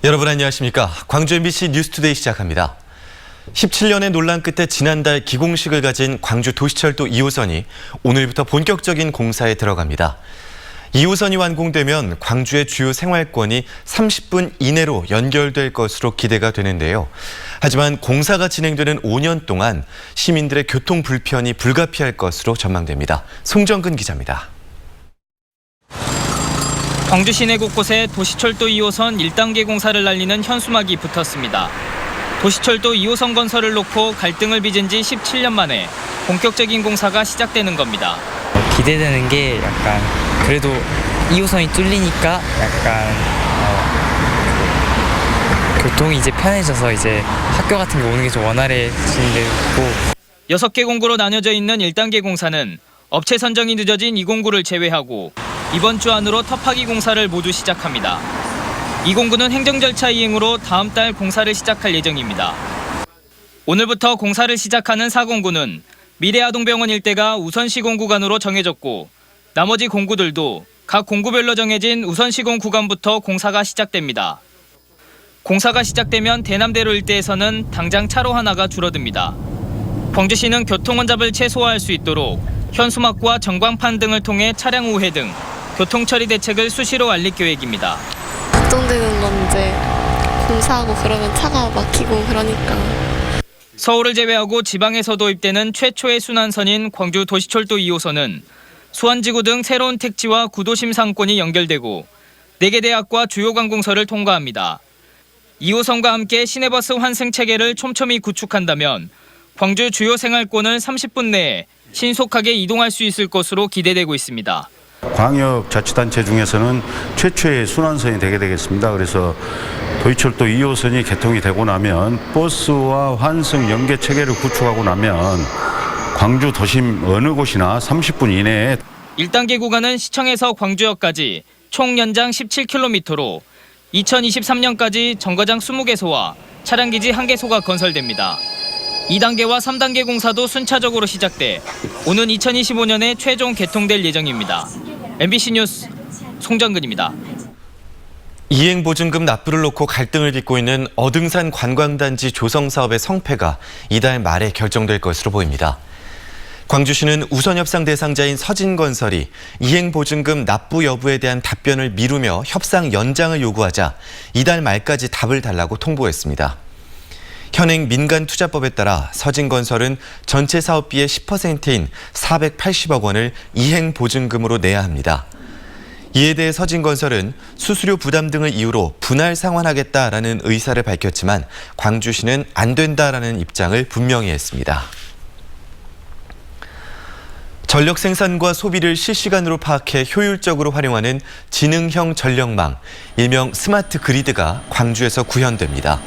여러분 안녕하십니까? 광주 MBC 뉴스투데이 시작합니다. 17년의 논란 끝에 지난달 기공식을 가진 광주 도시철도 2호선이 오늘부터 본격적인 공사에 들어갑니다. 2호선이 완공되면 광주의 주요 생활권이 30분 이내로 연결될 것으로 기대가 되는데요. 하지만 공사가 진행되는 5년 동안 시민들의 교통 불편이 불가피할 것으로 전망됩니다. 송정근 기자입니다. 광주 시내 곳곳에 도시철도 2호선 1단계 공사를 날리는 현수막이 붙었습니다. 도시철도 2호선 건설을 놓고 갈등을 빚은 지 17년 만에 본격적인 공사가 시작되는 겁니다. 기대되는 게 약간 그래도 2호선이 뚫리니까 약간 교통이 이제 편해져서 이제 학교 같은 게 오는 게 좀 원활해지는 게 있고 6개 공구로 나뉘어져 있는 1단계 공사는 업체 선정이 늦어진 2공구를 제외하고 이번 주 안으로 터파기 공사를 모두 시작합니다. 이 공구는 행정 절차 이행으로 다음 달 공사를 시작할 예정입니다. 오늘부터 공사를 시작하는 4공구는 미래아동병원 일대가 우선시공 구간으로 정해졌고 나머지 공구들도 각 공구별로 정해진 우선시공 구간부터 공사가 시작됩니다. 공사가 시작되면 대남대로 일대에서는 당장 차로 하나가 줄어듭니다. 광주시는 교통 혼잡을 최소화할 수 있도록 현수막과 전광판 등을 통해 차량 우회 등 교통 처리 대책을 수시로 알릴 계획입니다. 걱정되는 건 이제 공사하고 그러면 차가 막히고 그러니까. 서울을 제외하고 지방에서 도입되는 최초의 순환선인 광주 도시철도 2호선은 수원지구 등 새로운 택지와 구도심 상권이 연결되고 4개 대학과 주요 관공서를 통과합니다. 2호선과 함께 시내버스 환승 체계를 촘촘히 구축한다면 광주 주요 생활권을 30분 내에 신속하게 이동할 수 있을 것으로 기대되고 있습니다. 광역자치단체 중에서는 최초의 순환선이 되게 되겠습니다. 그래서 도시철도 2호선이 개통이 되고 나면 버스와 환승 연계 체계를 구축하고 나면 광주 도심 어느 곳이나 30분 이내에 1단계 구간은 시청에서 광주역까지 총 연장 17km로 2023년까지 정거장 20개소와 차량기지 1개소가 건설됩니다. 2단계와 3단계 공사도 순차적으로 시작돼 오는 2025년에 최종 개통될 예정입니다. MBC 뉴스 송정근입니다. 이행보증금 납부를 놓고 갈등을 빚고 있는 어등산 관광단지 조성 사업의 성패가 이달 말에 결정될 것으로 보입니다. 광주시는 우선협상 대상자인 서진건설이 이행보증금 납부 여부에 대한 답변을 미루며 협상 연장을 요구하자 이달 말까지 답을 달라고 통보했습니다. 현행 민간투자법에 따라 서진건설은 전체 사업비의 10%인 480억 원을 이행보증금으로 내야 합니다. 이에 대해 서진건설은 수수료 부담 등을 이유로 분할 상환하겠다라는 의사를 밝혔지만 광주시는 안 된다라는 입장을 분명히 했습니다. 전력 생산과 소비를 실시간으로 파악해 효율적으로 활용하는 지능형 전력망, 일명 스마트 그리드가 광주에서 구현됩니다.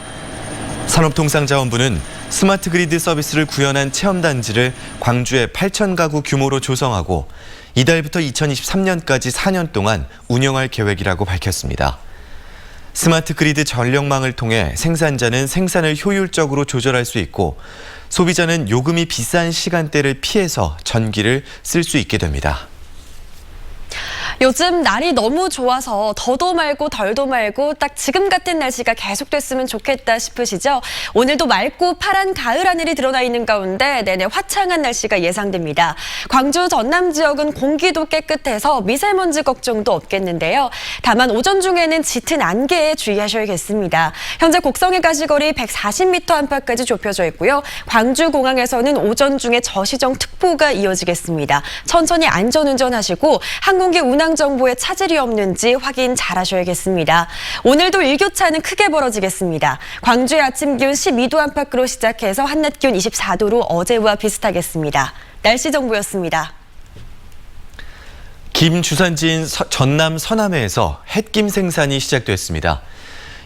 산업통상자원부는 스마트 그리드 서비스를 구현한 체험단지를 광주의 8,000가구 규모로 조성하고 이달부터 2023년까지 4년 동안 운영할 계획이라고 밝혔습니다. 스마트 그리드 전력망을 통해 생산자는 생산을 효율적으로 조절할 수 있고 소비자는 요금이 비싼 시간대를 피해서 전기를 쓸 수 있게 됩니다. 요즘 날이 너무 좋아서 더도 말고 덜도 말고 딱 지금 같은 날씨가 계속됐으면 좋겠다 싶으시죠? 오늘도 맑고 파란 가을 하늘이 드러나 있는 가운데 내내 화창한 날씨가 예상됩니다. 광주 전남 지역은 공기도 깨끗해서 미세먼지 걱정도 없겠는데요. 다만 오전 중에는 짙은 안개에 주의하셔야겠습니다. 현재 곡성의 가시거리 140m 안팎까지 좁혀져 있고요. 광주공항에서는 오전 중에 저시정 특보가 이어지겠습니다. 천천히 안전운전하시고 항공기 운항 정보에 차질이 없는지 확인 잘 하셔야겠습니다. 오늘도 일교차는 크게 벌어지겠습니다. 광주의 아침 기온 12도 안팎으로 시작해서 한낮 기온 24도로 어제와 비슷하겠습니다. 날씨 정보였습니다. 김 주산지인 전남 서남해에서 햇김 생산이 시작됐습니다.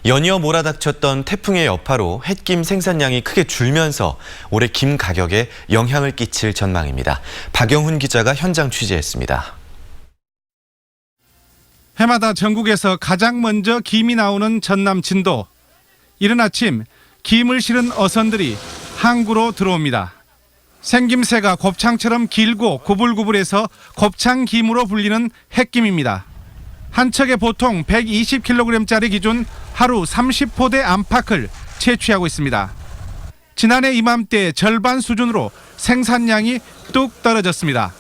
연이어 몰아닥쳤던 태풍의 여파로 햇김 생산량이 크게 줄면서 올해 김 가격에 영향을 끼칠 전망입니다. 박영훈 기자가 현장 취재했습니다. 해마다 전국에서 가장 먼저 김이 나오는 전남 진도. 이른 아침 김을 실은 어선들이 항구로 들어옵니다. 생김새가 곱창처럼 길고 구불구불해서 곱창김으로 불리는 햇김입니다. 한 척에 보통 120kg짜리 기준 하루 30포대 안팎을 채취하고 있습니다. 지난해 이맘때 절반 수준으로 생산량이 뚝 떨어졌습니다.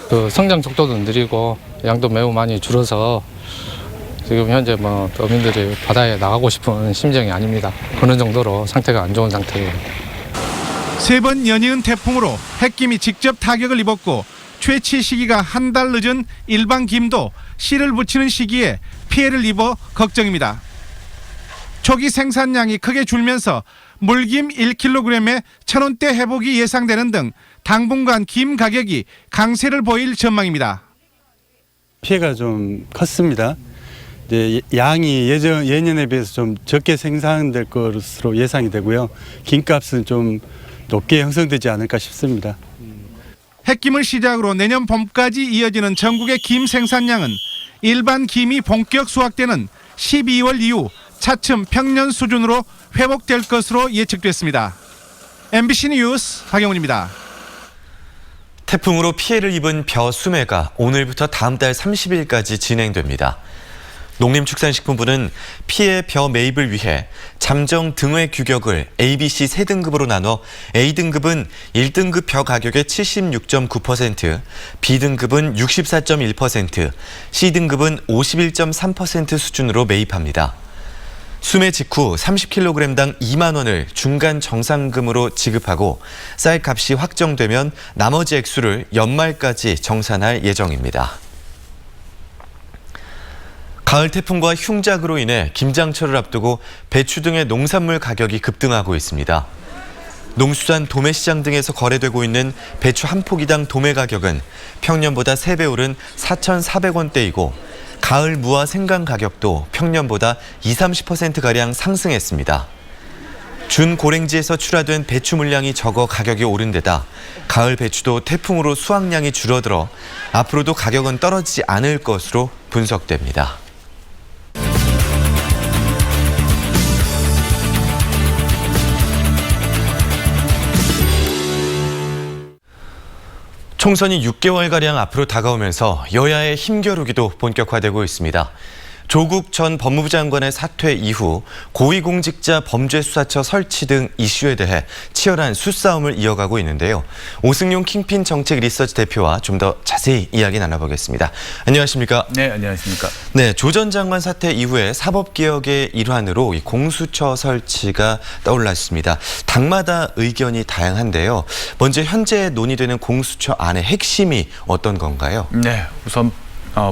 그 성장 속도도 느리고 양도 매우 많이 줄어서 지금 현재 어민들이 바다에 나가고 싶은 심정이 아닙니다. 그런 정도로 상태가 안 좋은 상태예요. 3번 연이은 태풍으로 햇김이 직접 타격을 입었고 채취 시기가 한 달 늦은 일반 김도 씨를 붙이는 시기에 피해를 입어 걱정입니다. 초기 생산량이 크게 줄면서 물김 1kg에 1,000원대 회복이 예상되는 등 당분간 김 가격이 강세를 보일 전망입니다. 피해가 좀 컸습니다. 이제 양이 예년에 비해서 좀 적게 생산될 것으로 예상이 되고요. 김값은 좀 높게 형성되지 않을까 싶습니다. 햇김을 시작으로 내년 봄까지 이어지는 전국의 김 생산량은 일반 김이 본격 수확되는 12월 이후 차츰 평년 수준으로 회복될 것으로 예측됐습니다. MBC 뉴스 박영훈입니다. 태풍으로 피해를 입은 벼 수매가 오늘부터 다음 달 30일까지 진행됩니다. 농림축산식품부는 피해 벼 매입을 위해 잠정 등회 규격을 A, B, C 3등급으로 나눠 A등급은 1등급 벼 가격의 76.9%, B등급은 64.1%, C등급은 51.3% 수준으로 매입합니다. 수매 직후 30kg당 2만 원을 중간 정산금으로 지급하고 쌀 값이 확정되면 나머지 액수를 연말까지 정산할 예정입니다. 가을 태풍과 흉작으로 인해 김장철을 앞두고 배추 등의 농산물 가격이 급등하고 있습니다. 농수산 도매시장 등에서 거래되고 있는 배추 한 포기당 도매 가격은 평년보다 3배 오른 4,400원대이고 가을 무화 생강 가격도 평년보다 20-30%가량 상승했습니다. 준고랭지에서 출하된 배추 물량이 적어 가격이 오른 데다 가을 배추도 태풍으로 수확량이 줄어들어 앞으로도 가격은 떨어지지 않을 것으로 분석됩니다. 총선이 6개월가량 앞으로 다가오면서 여야의 힘겨루기도 본격화되고 있습니다. 조국 전 법무부 장관의 사퇴 이후 고위공직자 범죄수사처 설치 등 이슈에 대해 치열한 수싸움을 이어가고 있는데요. 오승용 킹핀 정책 리서치 대표와 좀 더 자세히 이야기 나눠보겠습니다. 안녕하십니까? 네, 안녕하십니까? 네, 조 전 장관 사퇴 이후에 사법개혁의 일환으로 이 공수처 설치가 떠올랐습니다. 당마다 의견이 다양한데요. 먼저 현재 논의되는 공수처 안의 핵심이 어떤 건가요? 네, 우선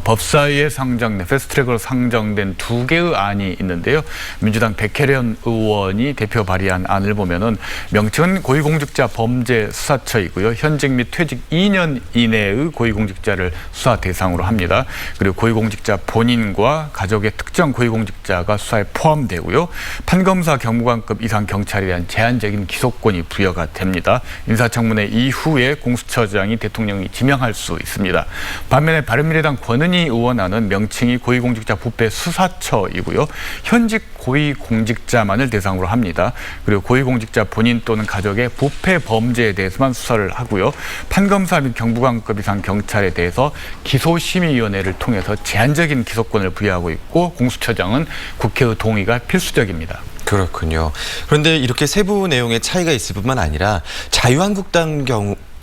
법사위에 상정된 패스트트랙으로 상정된 2개의 안이 있는데요. 민주당 백혜련 의원이 대표 발의한 안을 보면은 명칭은 고위공직자 범죄수사처이고요. 현직 및 퇴직 2년 이내의 고위공직자를 수사 대상으로 합니다. 그리고 고위공직자 본인과 가족의 특정 고위공직자가 수사에 포함되고요. 판검사 경무관급 이상 경찰에 대한 제한적인 기소권이 부여가 됩니다. 인사청문회 이후에 공수처장이 대통령이 지명할 수 있습니다. 반면에 바른미래당 권은희 의원안은 명칭이 고위공직자 부패 수사처이고요. 현직 고위공직자만을 대상으로 합니다. 그리고 고위공직자 본인 또는 가족의 부패 범죄에 대해서만 수사를 하고요. 판검사 및 경부관급 이상 경찰에 대해서 기소심의위원회를 통해서 제한적인 기소권을 부여하고 있고 공수처장은 국회의 동의가 필수적입니다. 그렇군요. 그런데 이렇게 세부 내용의 차이가 있을 뿐만 아니라 자유한국당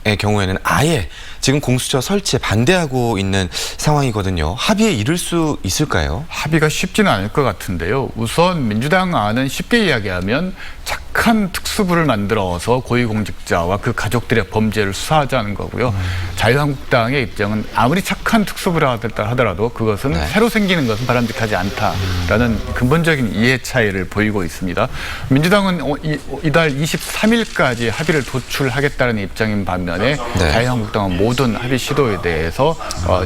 의 경우에는 아예 지금 공수처 설치에 반대하고 있는 상황이거든요. 합의에 이를 수 있을까요? 합의가 쉽지는 않을 것 같은데요. 우선 민주당 안은 쉽게 이야기하면 착한 특수부를 만들어서 고위공직자와 그 가족들의 범죄를 수사하자는 거고요. 자유한국당의 입장은 아무리 착한 특수부라 하더라도 그것은 새로 생기는 것은 바람직하지 않다라는 근본적인 이해 차이를 보이고 있습니다. 민주당은 이달 23일까지 합의를 도출하겠다는 입장인 반면에 자유한국당은 모든 합의 시도에 대해서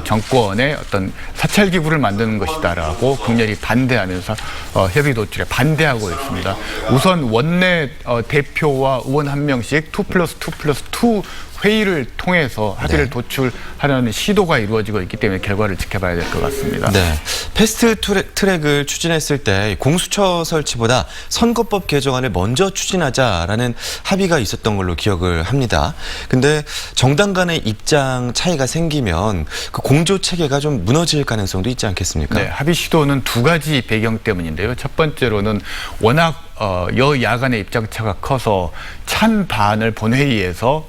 정권의 어떤 사찰기구를 만드는 것이다라고 극렬히 반대하면서 협의 도출에 반대하고 있습니다. 우선 원내 대표와 의원 한 명씩 2+2+2 회의를 통해서 합의를 도출하려는 시도가 이루어지고 있기 때문에 결과를 지켜봐야 될 것 같습니다. 네. 패스트 트랙을 추진했을 때 공수처 설치보다 선거법 개정안을 먼저 추진하자라는 합의가 있었던 걸로 기억을 합니다. 근데 정당 간의 입장 차이가 생기면 그 공조 체계가 좀 무너질 가능성도 있지 않겠습니까? 네, 합의 시도는 두 가지 배경 때문인데요. 첫 번째로는 워낙 여야 간의 입장차가 커서 찬반을 본회의에서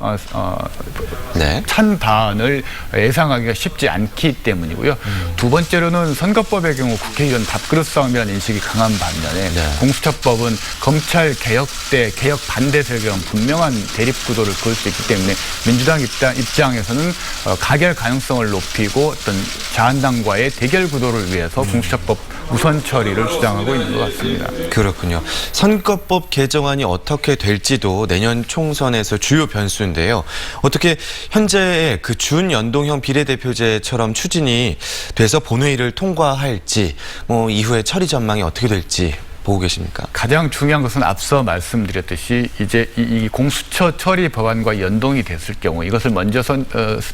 찬반을 예상하기가 쉽지 않기 때문이고요. 두 번째로는 선거법의 경우 국회의원 밥그릇 싸움이라는 인식이 강한 반면에 공수처법은 검찰 개혁 때 개혁 반대 세력이랑 분명한 대립 구도를 그을 수 있기 때문에 민주당 입장에서는 가결 가능성을 높이고 어떤 자한당과의 대결 구도를 위해서 공수처법 우선 처리를 주장하고 있는 것 같습니다. 그렇군요. 선거법 개정안이 어떻게 될지도 내년 총선에서 주요 변수인데요. 어떻게 현재의 그 준연동형 비례대표제처럼 추진이 돼서 본회의를 통과할지, 이후에 처리 전망이 어떻게 될지 보고 계십니까? 가장 중요한 것은 앞서 말씀드렸듯이 이제 이 공수처 처리 법안과 연동이 됐을 경우 이것을 먼저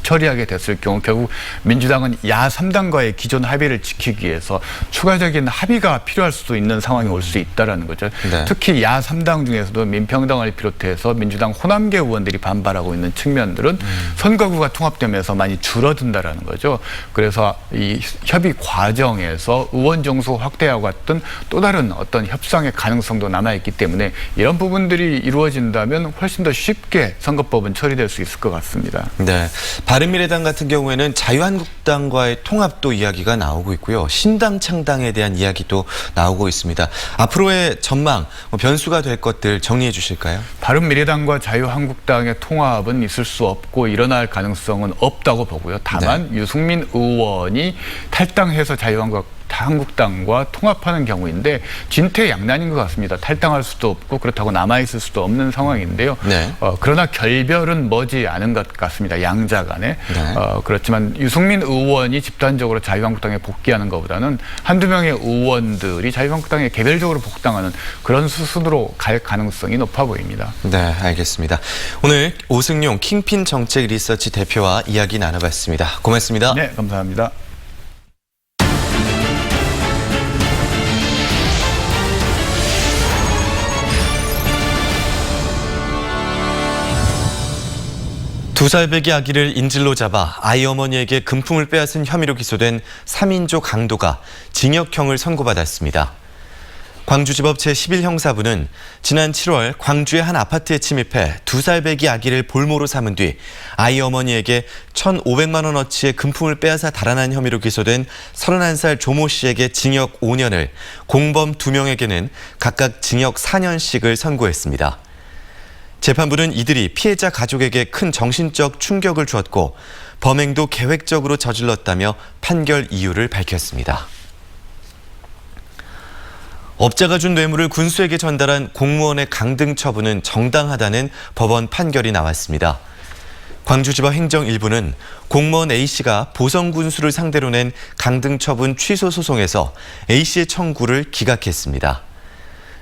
처리하게 됐을 경우 결국 민주당은 야 3당과의 기존 합의를 지키기 위해서 추가적인 합의가 필요할 수도 있는 상황이 올 수 있다는 거죠. 네. 특히 야 3당 중에서도 민평당을 비롯해서 민주당 호남계 의원들이 반발하고 있는 측면들은 선거구가 통합되면서 많이 줄어든다는 거죠. 그래서 이 협의 과정에서 의원 정수 확대하고 같은 또 다른 어떤 협상의 가능성도 남아있기 때문에 이런 부분들이 이루어진다면 훨씬 더 쉽게 선거법은 처리될 수 있을 것 같습니다. 네, 바른미래당 같은 경우에는 자유한국당과의 통합도 이야기가 나오고 있고요. 신당 창당에 대한 이야기도 나오고 있습니다. 앞으로의 전망, 변수가 될 것들 정리해 주실까요? 바른미래당과 자유한국당의 통합은 있을 수 없고 일어날 가능성은 없다고 보고요. 다만 유승민 의원이 탈당해서 한국당과 통합하는 경우인데 진퇴양난인 것 같습니다. 탈당할 수도 없고 그렇다고 남아있을 수도 없는 상황인데요. 그러나 결별은 머지 않은 것 같습니다. 양자 간에. 그렇지만 유승민 의원이 집단적으로 자유한국당에 복귀하는 것보다는 한두 명의 의원들이 자유한국당에 개별적으로 복당하는 그런 수순으로 갈 가능성이 높아 보입니다. 네, 알겠습니다. 오늘 오승용 킹핀 정책 리서치 대표와 이야기 나눠봤습니다. 고맙습니다. 네, 감사합니다. 두 살배기 아기를 인질로 잡아 아이 어머니에게 금품을 빼앗은 혐의로 기소된 3인조 강도가 징역형을 선고받았습니다. 광주지법 제11형사부는 지난 7월 광주의 한 아파트에 침입해 두 살배기 아기를 볼모로 삼은 뒤 아이 어머니에게 1,500만 원어치의 금품을 빼앗아 달아난 혐의로 기소된 31살 조모 씨에게 징역 5년을, 공범 2명에게는 각각 징역 4년씩을 선고했습니다. 재판부는 이들이 피해자 가족에게 큰 정신적 충격을 주었고 범행도 계획적으로 저질렀다며 판결 이유를 밝혔습니다. 업자가 준 뇌물을 군수에게 전달한 공무원의 강등 처분은 정당하다는 법원 판결이 나왔습니다. 광주지법 행정 1부는 공무원 A씨가 보성군수를 상대로 낸 강등 처분 취소 소송에서 A씨의 청구를 기각했습니다.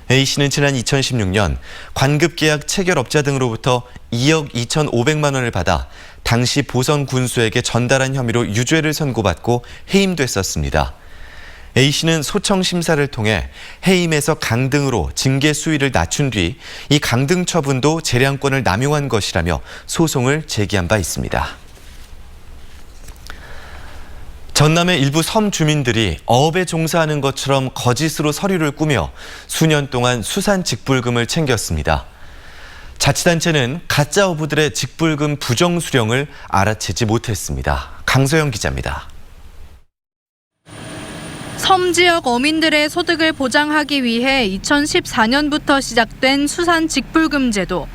A씨는 지난 2016년 관급계약 체결업자 등으로부터 2억 2,500만 원을 받아 당시 보성 군수에게 전달한 혐의로 유죄를 선고받고 해임됐었습니다. A씨는 소청 심사를 통해 해임에서 강등으로 징계 수위를 낮춘 뒤 이 강등 처분도 재량권을 남용한 것이라며 소송을 제기한 바 있습니다. 전남의 일부 섬 주민들이 어업에 종사하는 것처럼 거짓으로 서류를 꾸며 수년 동안 수산 직불금을 챙겼습니다. 자치단체는 가짜 어부들의 직불금 부정 수령을 알아채지 못했습니다. 강소영 기자입니다. 섬 지역 어민들의 소득을 보장하기 위해 2014년부터 시작된 수산 직불금 제도.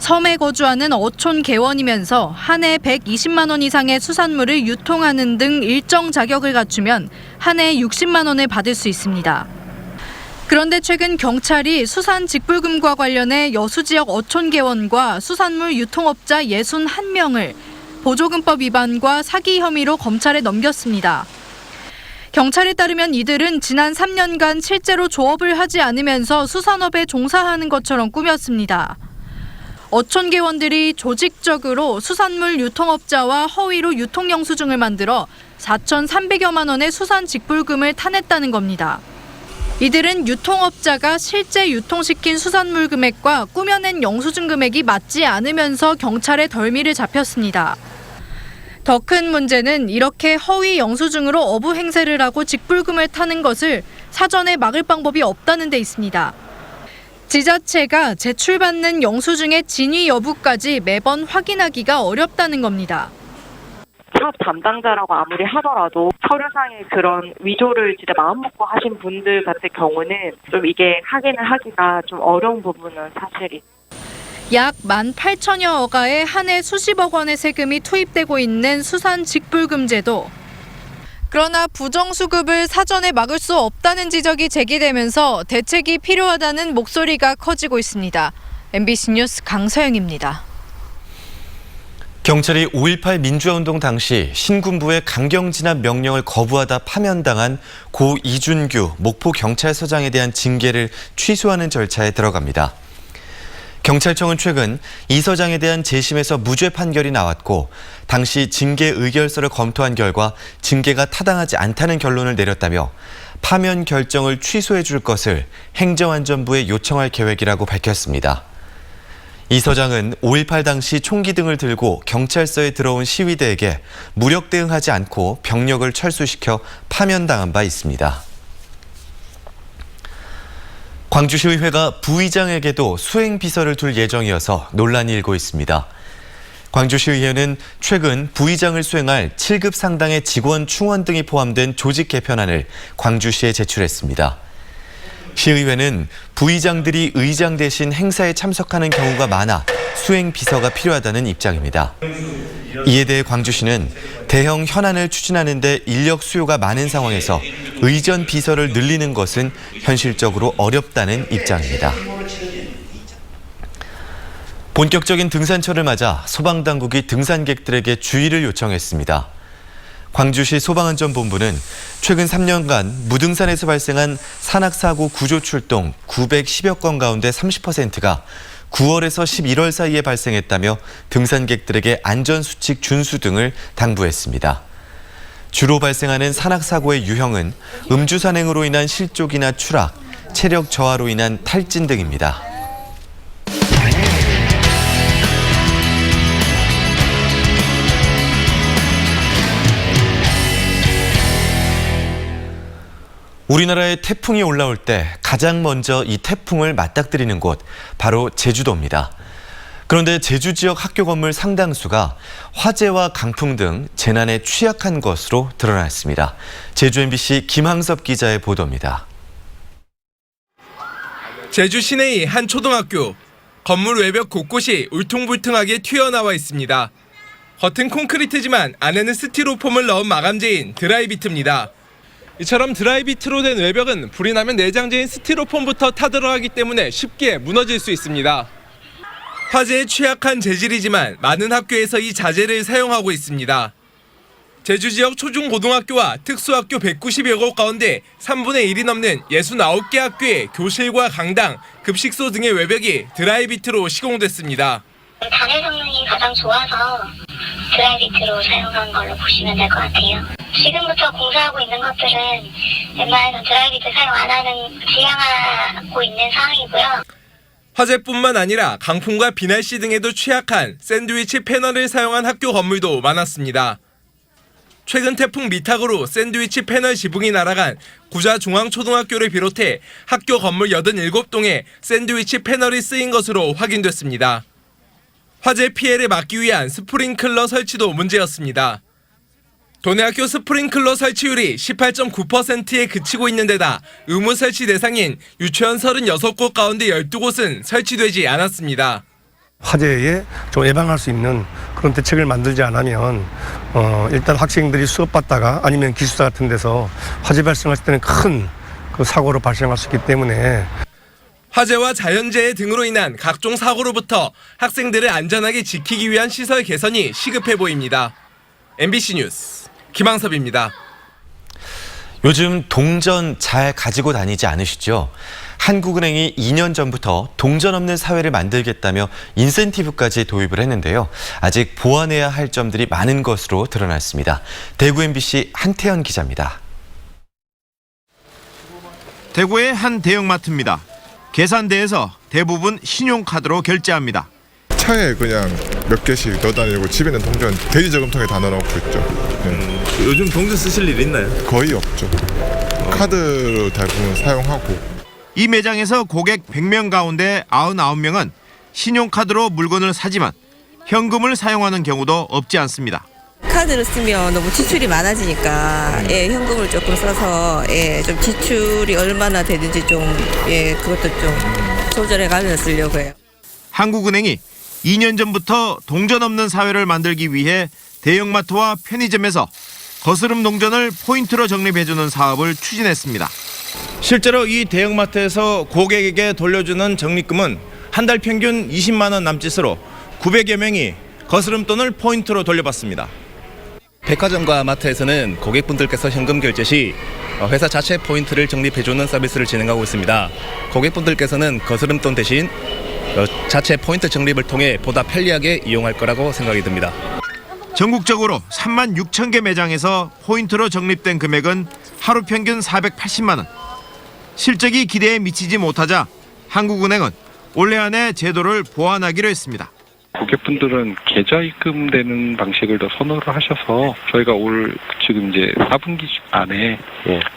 섬에 거주하는 어촌 개원이면서 한 해 120만 원 이상의 수산물을 유통하는 등 일정 자격을 갖추면 한 해 60만 원을 받을 수 있습니다. 그런데 최근 경찰이 수산 직불금과 관련해 여수 지역 어촌 개원과 수산물 유통업자 61명을 보조금법 위반과 사기 혐의로 검찰에 넘겼습니다. 경찰에 따르면 이들은 지난 3년간 실제로 조업을 하지 않으면서 수산업에 종사하는 것처럼 꾸몄습니다. 어촌계원들이 조직적으로 수산물 유통업자와 허위로 유통영수증을 만들어 4,300여만 원의 수산 직불금을 타냈다는 겁니다. 이들은 유통업자가 실제 유통시킨 수산물 금액과 꾸며낸 영수증 금액이 맞지 않으면서 경찰에 덜미를 잡혔습니다. 더 큰 문제는 이렇게 허위 영수증으로 어부 행세를 하고 직불금을 타는 것을 사전에 막을 방법이 없다는 데 있습니다. 지자체가 제출받는 영수증의 진위 여부까지 매번 확인하기가 어렵다는 겁니다. 사업 담당자라고 아무리 하더라도 서류상의 그런 위조를 진짜 마음먹고 하신 분들 같은 경우는 좀 이게 확인을 하기가 좀 어려운 부분은 사실이. 약 18,000여억가의 한 해 수십억 원의 세금이 투입되고 있는 수산 직불금제도. 그러나 부정수급을 사전에 막을 수 없다는 지적이 제기되면서 대책이 필요하다는 목소리가 커지고 있습니다. MBC 뉴스 강서영입니다. 경찰이 5.18 민주화운동 당시 신군부의 강경진압 명령을 거부하다 파면당한 고 이준규 목포경찰서장에 대한 징계를 취소하는 절차에 들어갑니다. 경찰청은 최근 이 서장에 대한 재심에서 무죄 판결이 나왔고 당시 징계 의결서를 검토한 결과 징계가 타당하지 않다는 결론을 내렸다며 파면 결정을 취소해 줄 것을 행정안전부에 요청할 계획이라고 밝혔습니다. 이 서장은 5.18 당시 총기 등을 들고 경찰서에 들어온 시위대에게 무력 대응하지 않고 병력을 철수시켜 파면당한 바 있습니다. 광주시의회가 부의장에게도 수행비서를 둘 예정이어서 논란이 일고 있습니다. 광주시의회는 최근 부의장을 수행할 7급 상당의 직원 충원 등이 포함된 조직 개편안을 광주시에 제출했습니다. 시의회는 부의장들이 의장 대신 행사에 참석하는 경우가 많아 수행비서가 필요하다는 입장입니다. 이에 대해 광주시는 대형 현안을 추진하는 데 인력 수요가 많은 상황에서 의전 비서를 늘리는 것은 현실적으로 어렵다는 입장입니다. 본격적인 등산철을 맞아 소방당국이 등산객들에게 주의를 요청했습니다. 광주시 소방안전본부는 최근 3년간 무등산에서 발생한 산악사고 구조 출동 910여 건 가운데 30%가 9월에서 11월 사이에 발생했다며 등산객들에게 안전수칙 준수 등을 당부했습니다. 주로 발생하는 산악사고의 유형은 음주산행으로 인한 실족이나 추락, 체력 저하로 인한 탈진 등입니다. 우리나라에 태풍이 올라올 때 가장 먼저 이 태풍을 맞닥뜨리는 곳, 바로 제주도입니다. 그런데 제주 지역 학교 건물 상당수가 화재와 강풍 등 재난에 취약한 것으로 드러났습니다. 제주 MBC 김항섭 기자의 보도입니다. 제주 시내의 한 초등학교. 건물 외벽 곳곳이 울퉁불퉁하게 튀어나와 있습니다. 겉은 콘크리트지만 안에는 스티로폼을 넣은 마감재인 드라이비트입니다. 이처럼 드라이비트로 된 외벽은 불이 나면 내장재인 스티로폼부터 타들어가기 때문에 쉽게 무너질 수 있습니다. 화재에 취약한 재질이지만 많은 학교에서 이 자재를 사용하고 있습니다. 제주 지역 초중고등학교와 특수학교 190여 곳 가운데 3분의 1이 넘는 69개 학교의 교실과 강당, 급식소 등의 외벽이 드라이비트로 시공됐습니다. 단열 성능이 가장 좋아서 드라이비트로 사용한 걸로 보시면 될 것 같아요. 지금부터 공사하고 있는 것들은 웬만해서 드라이비트 사용 안 하는 지향하고 있는 상황이고요. 화재뿐만 아니라 강풍과 비 날씨 등에도 취약한 샌드위치 패널을 사용한 학교 건물도 많았습니다. 최근 태풍 미탁으로 샌드위치 패널 지붕이 날아간 구좌중앙초등학교를 비롯해 학교 건물 87동에 샌드위치 패널이 쓰인 것으로 확인됐습니다. 화재 피해를 막기 위한 스프링클러 설치도 문제였습니다. 도내학교 스프링클러 설치율이 18.9%에 그치고 있는 데다 의무 설치 대상인 유치원 36곳 가운데 12곳은 설치되지 않았습니다. 화재에 좀 예방할 수 있는 그런 대책을 만들지 않으면 일단 학생들이 수업 받다가 아니면 기숙사 같은 데서 화재 발생했을 때는 큰 그 사고로 발생할 수 있기 때문에 화재와 자연재해 등으로 인한 각종 사고로부터 학생들을 안전하게 지키기 위한 시설 개선이 시급해 보입니다. MBC 뉴스 김항섭입니다. 요즘 동전 잘 가지고 다니지 않으시죠? 한국은행이 2년 전부터 동전 없는 사회를 만들겠다며 인센티브까지 도입을 했는데요. 아직 보완해야 할 점들이 많은 것으로 드러났습니다. 대구 MBC 한태현 기자입니다. 대구의 한 대형마트입니다. 계산대에서 대부분 신용카드로 결제합니다. 차에 그냥 몇 개씩 넣어 다니고 집에는 동전 대리 저금통에 다 넣어놓고 있죠. 요즘 동전 쓰실 일 있나요? 거의 없죠. 카드로 대부분 사용하고. 이 매장에서 고객 100명 가운데 99명은 신용카드로 물건을 사지만 현금을 사용하는 경우도 없지 않습니다. 카드를 쓰면 너무 지출이 많아지니까 현금을 조금 써서 좀 지출이 얼마나 되는지 좀 그것도 좀 조절해가면서 쓰려고 해요. 한국은행이 2년 전부터 동전 없는 사회를 만들기 위해 대형마트와 편의점에서 거스름 동전을 포인트로 적립해주는 사업을 추진했습니다. 실제로 이 대형마트에서 고객에게 돌려주는 적립금은 한 달 평균 20만 원 남짓으로 900여 명이 거스름돈을 포인트로 돌려받습니다. 백화점과 마트에서는 고객분들께서 현금 결제 시 회사 자체 포인트를 적립해주는 서비스를 진행하고 있습니다. 고객분들께서는 거스름돈 대신 자체 포인트 적립을 통해 보다 편리하게 이용할 거라고 생각이 듭니다. 전국적으로 3만 6천 개 매장에서 포인트로 적립된 금액은 하루 평균 480만 원. 실적이 기대에 미치지 못하자 한국은행은 올해 안에 제도를 보완하기로 했습니다. 고객분들은 계좌 입금되는 방식을 더 선호를 하셔서 저희가 올 지금 이제 4분기 안에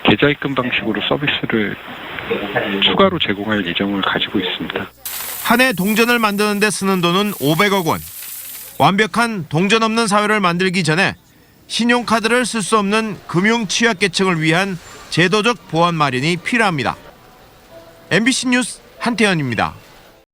계좌 입금 방식으로 서비스를 추가로 제공할 예정을 가지고 있습니다. 한 해 동전을 만드는 데 쓰는 돈은 500억 원. 완벽한 동전 없는 사회를 만들기 전에 신용카드를 쓸 수 없는 금융 취약계층을 위한 제도적 보완 마련이 필요합니다. MBC 뉴스 한태현입니다.